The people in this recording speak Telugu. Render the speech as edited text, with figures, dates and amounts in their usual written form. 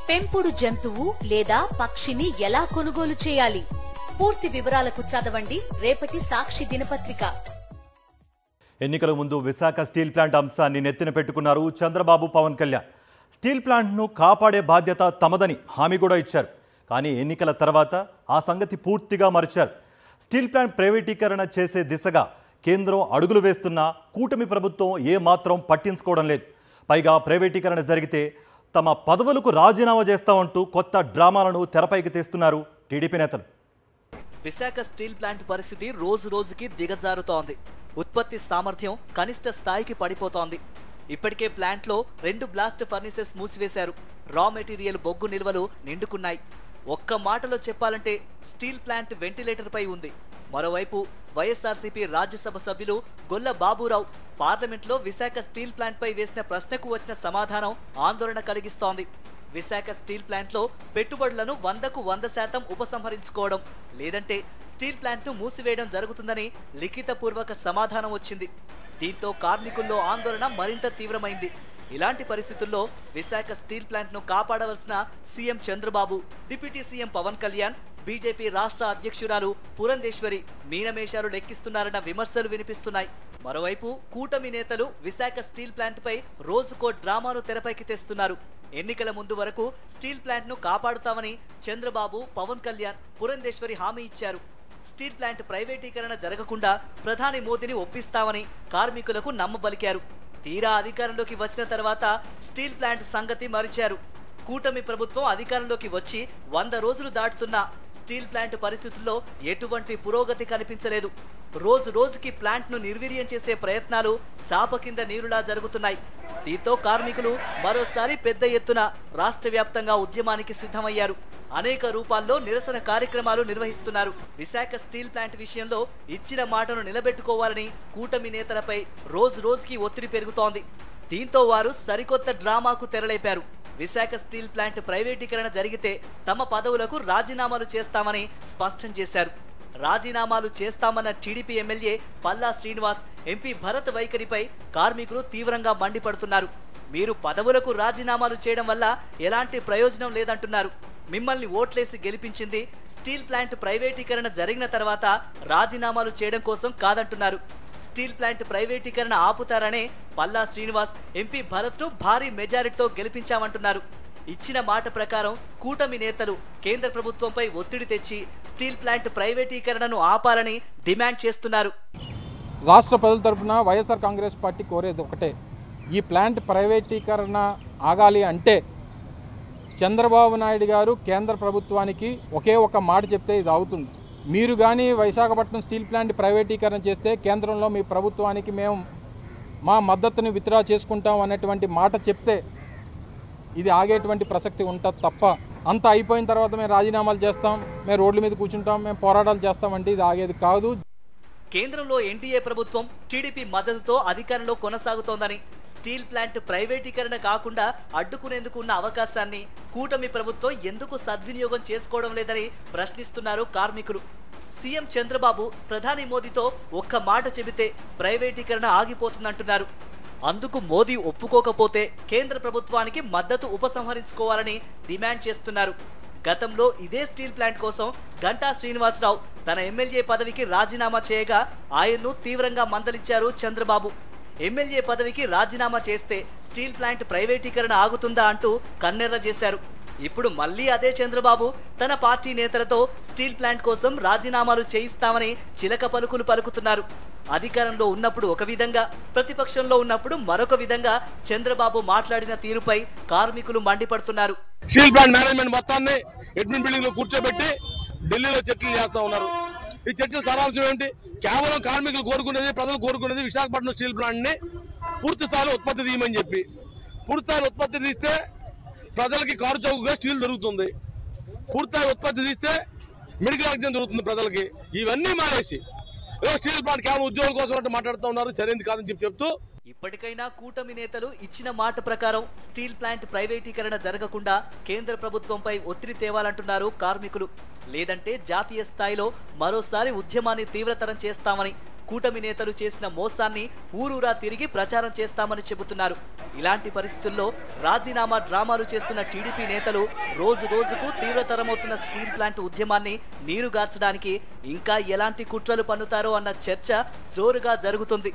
పెంపుడు జంతువు లేదా పక్షిని ఎలా కొనుగోలు చేయాలి? పూర్తి వివరాలకు చదవండి రేపటి సాక్షి దినపత్రిక. ఎన్నికల ముందు విశాఖ స్టీల్ ప్లాంట్ అంశాన్ని నెత్తిన పెట్టుకున్నారు చంద్రబాబు, పవన్ కళ్యాణ్. స్టీల్ ప్లాంట్ను కాపాడే బాధ్యత తమదని హామీ కూడా ఇచ్చారు. కానీ ఎన్నికల తర్వాత ఆ సంగతి పూర్తిగా మరిచారు. స్టీల్ ప్లాంట్ ప్రైవేటీకరణ చేసే దిశగా కేంద్రం అడుగులు వేస్తున్నా కూటమి ప్రభుత్వం ఏమాత్రం పట్టించుకోవడం లేదు. పైగా ప్రైవేటీకరణ జరిగితే తమ పదవులకు రాజీనామా చేస్తామంటూ కొత్త డ్రామాలను తెరపైకి తెస్తున్నారు టీడీపీ నేతలు. విశాఖ స్టీల్ ప్లాంట్ పరిస్థితి రోజు రోజుకి దిగజారుతోంది. ఉత్పత్తి సామర్థ్యం కనిష్ట స్థాయికి పడిపోతోంది. ఇప్పటికే ప్లాంట్లో 2 బ్లాస్ట్ ఫర్నిసెస్ మూసివేశారు. రా మెటీరియల్ బొగ్గు నిల్వలు నిండుకున్నాయి. ఒక్క మాటలో చెప్పాలంటే స్టీల్ ప్లాంట్ వెంటిలేటర్ పై ఉంది. మరోవైపు వైఎస్ఆర్సీపీ రాజ్యసభ సభ్యులు గొల్ల బాబురావు పార్లమెంట్లో విశాఖ స్టీల్ ప్లాంట్ పై వేసిన ప్రశ్నకు వచ్చిన సమాధానం ఆందోళన కలిగిస్తోంది. విశాఖ స్టీల్ ప్లాంట్లో పెట్టుబడులను 100కు 100% ఉపసంహరించుకోవడం లేదంటే స్టీల్ ప్లాంట్ ను మూసివేయడం జరుగుతుందని లిఖితపూర్వక సమాధానం వచ్చింది. దీంతో కార్మికుల్లో ఆందోళన మరింత తీవ్రమైంది. ఇలాంటి పరిస్థితుల్లో విశాఖ స్టీల్ ప్లాంట్ ను కాపాడవలసిన CM Chandrababu, deputy CM Pawan Kalyan, BJP రాష్ట్ర అధ్యక్షురాలు పురంధేశ్వరి మీనమేషాలు లెక్కిస్తున్నారన్న విమర్శలు వినిపిస్తున్నాయి. మరోవైపు కూటమి నేతలు విశాఖ స్టీల్ ప్లాంట్ పై రోజుకో డ్రామాను తెరపైకి తెస్తున్నారు. ఎన్నికల ముందు వరకు స్టీల్ ప్లాంట్ ను కాపాడుతామని చంద్రబాబు, పవన్ కళ్యాణ్, పురంధేశ్వరి హామీ ఇచ్చారు. స్టీల్ ప్లాంట్ ప్రైవేటీకరణ జరగకుండా ప్రధాని మోదీని ఒప్పిస్తామని కార్మికులకు నమ్మబలికారు. తీరా అధికారంలోకి వచ్చిన తర్వాత స్టీల్ ప్లాంట్ సంగతి మరిచారు. కూటమి ప్రభుత్వం అధికారంలోకి వచ్చి 100 రోజులు దాటుతున్నా స్టీల్ ప్లాంట్ పరిస్థితుల్లో ఎటువంటి పురోగతి కనిపించలేదు. రోజు రోజుకి ప్లాంట్ ను నిర్వీర్యం చేసే ప్రయత్నాలు చాప కింద నీరులా జరుగుతున్నాయి. దీంతో కార్మికులు మరోసారి పెద్ద ఎత్తున రాష్ట్ర వ్యాప్తంగా ఉద్యమానికి సిద్ధమయ్యారు. అనేక రూపాల్లో నిరసన కార్యక్రమాలు నిర్వహిస్తున్నారు. విశాఖ స్టీల్ ప్లాంట్ విషయంలో ఇచ్చిన మాటను నిలబెట్టుకోవాలని కూటమి నేతలపై రోజు రోజుకి ఒత్తిడి పెరుగుతోంది. దీంతో వారు సరికొత్త డ్రామాకు తెరలేపారు. విశాఖ స్టీల్ ప్లాంట్ ప్రైవేటీకరణ జరిగితే తమ పదవులకు రాజీనామాలు చేస్తామని స్పష్టం చేశారు. రాజీనామాలు చేస్తామన్న TDP MLA Palla Srinivas, MP Bharat వైఖరిపై కార్మికులు తీవ్రంగా మండిపడుతున్నారు. మీరు పదవులకు రాజీనామాలు చేయడం వల్ల ఎలాంటి ప్రయోజనం లేదంటున్నారు. మిమ్మల్ని ఓట్లేసి గెలిపించింది స్టీల్ ప్లాంట్ ప్రైవేటీకరణ జరిగిన తర్వాత రాజీనామాలు చేయడం కోసం కాదంటున్నారు. స్టీల్ ప్లాంట్ ప్రైవేటీకరణ ఆపుతారనే పల్లా శ్రీనివాస్, ఎంపీ భరత్ ను భారీ మెజారిటీతో గెలిపించామంటున్నారు. ఇచ్చిన మాట ప్రకారం కూటమి నేతలు కేంద్ర ప్రభుత్వంపై ఒత్తిడి తెచ్చి స్టీల్ ప్లాంట్ ప్రైవేటీకరణను ఆపాలని డిమాండ్ చేస్తున్నారు. రాష్ట్ర ప్రజల తరపున వైఎస్ఆర్ కాంగ్రెస్ పార్టీ కోరేది ఒకటే, ఈ ప్లాంట్ ప్రైవేటీకరణ ఆగాలి అంటే చంద్రబాబు నాయుడు గారు కేంద్ర ప్రభుత్వానికి ఒకే ఒక మాట చెప్తే ఇది అవుతుంది. మీరు కానీ విశాఖపట్నం స్టీల్ ప్లాంట్ ప్రైవేటీకరణ చేస్తే కేంద్రంలో మీ ప్రభుత్వానికి మేము మా మద్దతుని విత్డ్రా చేసుకుంటాం అనేటువంటి మాట చెప్తే ఇది ఆగేటువంటి ప్రసక్తి ఉంటుంది తప్ప అంతా అయిపోయిన తర్వాత మేము రాజీనామాలు చేస్తాం, మేము రోడ్ల మీద కూర్చుంటాం, మేము పోరాటాలు చేస్తామంటే ఇది ఆగేది కాదు. కేంద్రంలో ఎన్డీఏ ప్రభుత్వం టీడీపీ మద్దతుతో అధికారంలో కొనసాగుతోందని, స్టీల్ ప్లాంట్ ప్రైవేటీకరణ కాకుండా అడ్డుకునేందుకు ఉన్న అవకాశాన్ని కూటమి ప్రభుత్వం ఎందుకు సద్వినియోగం చేసుకోవడం లేదని ప్రశ్నిస్తున్నారు కార్మికులు. సీఎం చంద్రబాబు ప్రధాని మోదీతో ఒక్క మాట చెబితే ప్రైవేటీకరణ ఆగిపోతుందంటున్నారు. అందుకు మోదీ ఒప్పుకోకపోతే కేంద్ర ప్రభుత్వానికి మద్దతు ఉపసంహరించుకోవాలని డిమాండ్ చేస్తున్నారు. గతంలో ఇదే స్టీల్ ప్లాంట్ కోసం గంటా శ్రీనివాసరావు తన ఎమ్మెల్యే పదవికి రాజీనామా చేయగా ఆయన్ను తీవ్రంగా మందలించారు చంద్రబాబు. ఎమ్మెల్యే పదవికి రాజీనామా చేస్తే స్టీల్ ప్లాంట్ ప్రైవేటీకరణ ఆగుతుందా అంటూ కన్నెర్ర చేశారు. ఇప్పుడు మళ్లీ అదే చంద్రబాబు తన పార్టీ నేతలతో స్టీల్ ప్లాంట్ కోసం రాజీనామాలు చేయిస్తామని చిలక పలుకులు పలుకుతున్నారు. అధికారంలో ఉన్నప్పుడు ఒక విధంగా, ప్రతిపక్షంలో ఉన్నప్పుడు మరొక విధంగా చంద్రబాబు మాట్లాడిన తీరుపై కార్మికులు మండిపడుతున్నారు. స్టీల్ ప్లాంట్ మేనేజ్మెంట్ మొత్తాన్ని అడ్మిన్ బిల్డింగ్ లో కూర్చోబెట్టి ఢిల్లీలో చర్చలు చేస్తా ఉన్నారు. ఈ చర్చల సారాంశం ఏంటి? కేవలం కార్మికులు కోరుకునేది, ప్రజలు కోరుకునేది విశాఖపట్నం స్టీల్ ప్లాంట్ ని పూర్తి స్థాయిలో ఉత్పత్తి తీయమని చెప్పి. పూర్తి స్థాయిలో ఉత్పత్తి తీస్తే ప్రజలకి కారు చౌకగా స్టీల్ దొరుకుతుంది. పూర్తిస్థాయి ఉత్పత్తి తీస్తే మెడికల్ ఆక్సిజన్ దొరుకుతుంది ప్రజలకి. ఇవన్నీ మానేసి స్టీల్ ప్లాంట్ కేవలం ఉద్యోగుల కోసం మాట్లాడుతూ ఉన్నారు. సరైనది కాదని చెప్తూ ఇప్పటికైనా కూటమి నేతలు ఇచ్చిన మాట ప్రకారం స్టీల్ ప్లాంట్ ప్రైవేటీకరణ జరగకుండా కేంద్ర ప్రభుత్వంపై ఒత్తిడి తేవాలంటున్నారు కార్మికులు. లేదంటే జాతీయ స్థాయిలో మరోసారి ఉద్యమాన్ని తీవ్రతరం చేస్తామని కూటమి నేతలు చేసిన మోసాన్ని ఊరూరా తిరిగి ప్రచారం చేస్తామని చెబుతున్నారు. ఇలాంటి పరిస్థితుల్లో రాజీనామా డ్రామాలు చేస్తున్న టీడీపీ నేతలు రోజు రోజుకు తీవ్రతరమవుతున్న స్టీల్ ప్లాంట్ ఉద్యమాన్ని నీరుగార్చడానికి ఇంకా ఎలాంటి కుట్రలు పన్నుతారో అన్న చర్చ జోరుగా జరుగుతుంది.